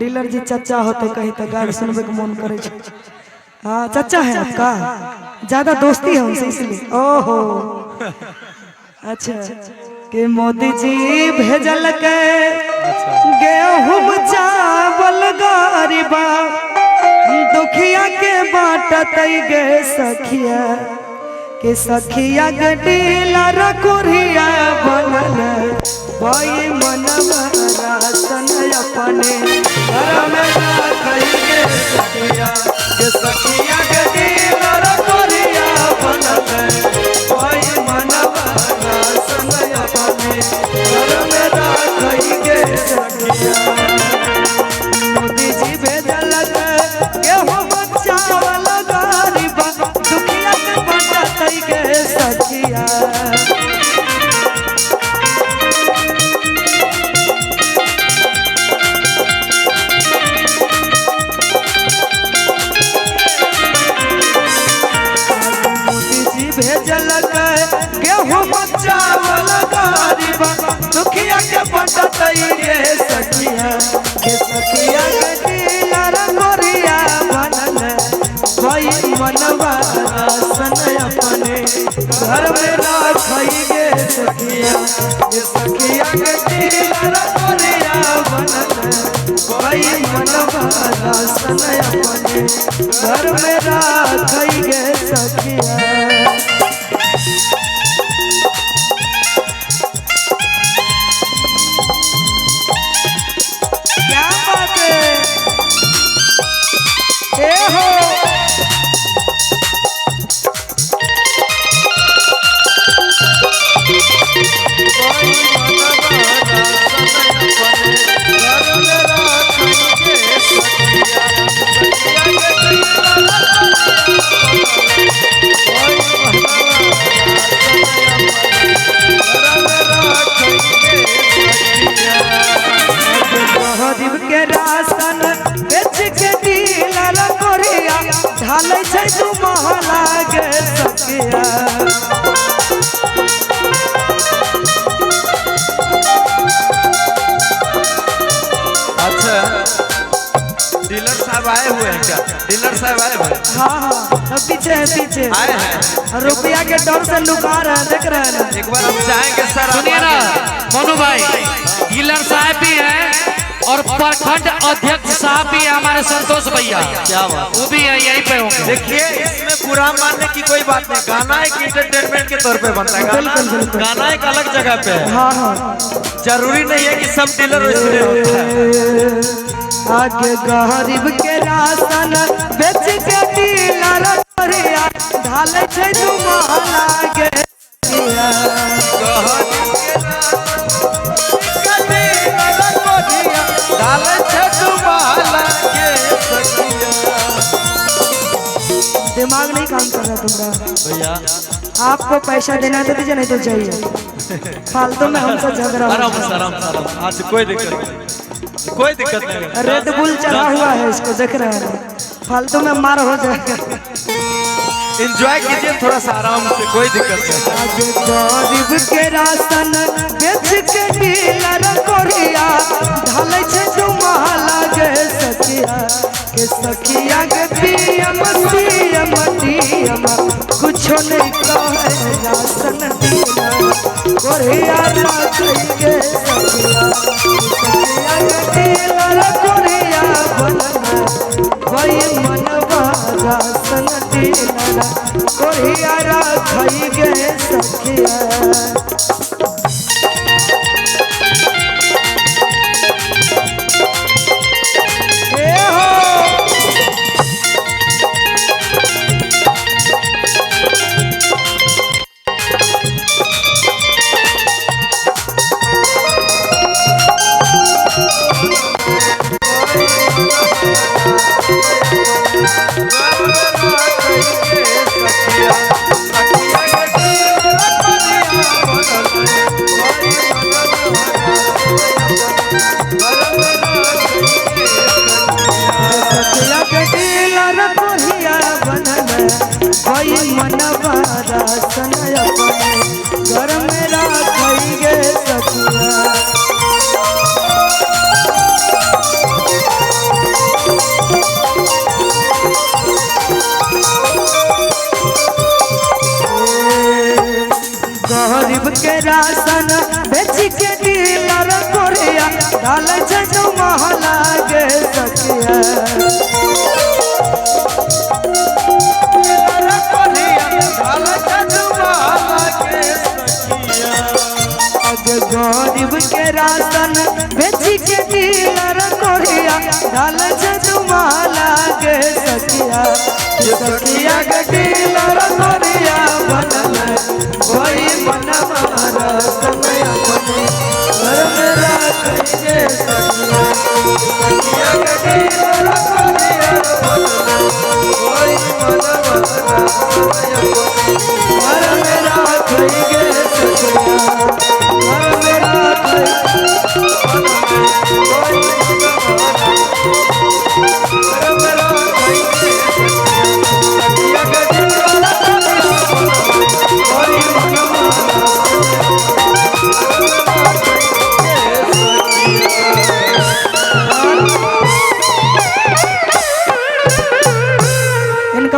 Dealer जी चाचा होते कहीं तो गाड़ी सुनबे के मन करे। हाँ चाचा है आपका, ज्यादा दोस्ती है उनसे इसलिए। ओहो अच्छा कि मोदी जी भेजल के गेहूं चावल गरीबा दुखिया के बाटत गे सखिया के सखिया के डीलर कुरिया बनल भाई मनवा रासन अपने घर में रखई गे सखिया के सखिया के डीलर कुरिया बनल भाई मनवा रासन अपने घर में रखई गे सखिया। मोदी जी भेजल गेहूं चावल गरीबा दुखिया के बाटत गे सखिया। भेजल गेहूं चावल गरीबा दुखिया के बाटत गे सखिया के सखिया के डीलर कुरिया बनल भाई मनवा रासन अपने घर में रखई गे सखिया के सखिया के डीलर कुरिया बनल भाई मनवा रासन अपने घर में रखई गे सखिया। क्या बात है ए हो गरीब के राशन बेच के डीलर कुरिया ढालै छै तू महला गे सखिया। अच्छा डीलर साहब आए हुए हैं क्या? डीलर साहब आए हुए हैं? हाँ पीछे है पीछे आए हैं। रुपया के डर से लुका रहे हैं, देख रहे हैं। एक बार हम चाहेंगे सर। सुनिए ना मनु भाई, डीलर साहब भी हैं और प्रखंड अध्यक्ष साहब भी है हमारे संतोष भैया। क्या बात, वो भी है यहीं पे होंगे। देखिए इसमें बुरा मानने की कोई बात नहीं, गाना एक इंटरटेनमेंट के तौर पे बनता है। गाना एक अलग जगह पे है। हाँ हाँ जरूरी नहीं है कि सब डीलर वैसे होता है। आगे गरीब के राशन बेच के डीलर कुरिया ढालै छै तू महला गे सखिया। दिमाग नहीं काम कर रहा तुम्हारा भैया। आपको पैसा देना तो दीजिए, नहीं तो चाहिए फालतू में हमसे झगड़ा। आज कोई दिक्कत नहीं, कोई दिक्कत नहीं। रेड बुल चढ़ा हुआ है इसको, देख रहे हैं, फालतू में मार हो जाएगा। एंजॉय कीजिए थोड़ा सा आराम से, कोई दिक्कत नहीं। आज गरीब के राशन बेच के डीलर कुरिया ढालै छै तू महला गे सखिया के सखिया के पीएम सीएम डीएम कुछो नहीं कहे राशन डीलर कुरिया रखई गे सखिया के डीलर कुरिया बनल भाई मनवा राशन डीलर कुरिया रखई गे सखिया। के राशन बेच के डीलर कोरिया डाल छनु महला गे सखिया गरीब के राशन बेच के डीलर कोरिया डाल छनु महला गे सखिया सखिया के डीलर कोरिया बनल कोई मन मारा समय अपने घर में रखे सखिया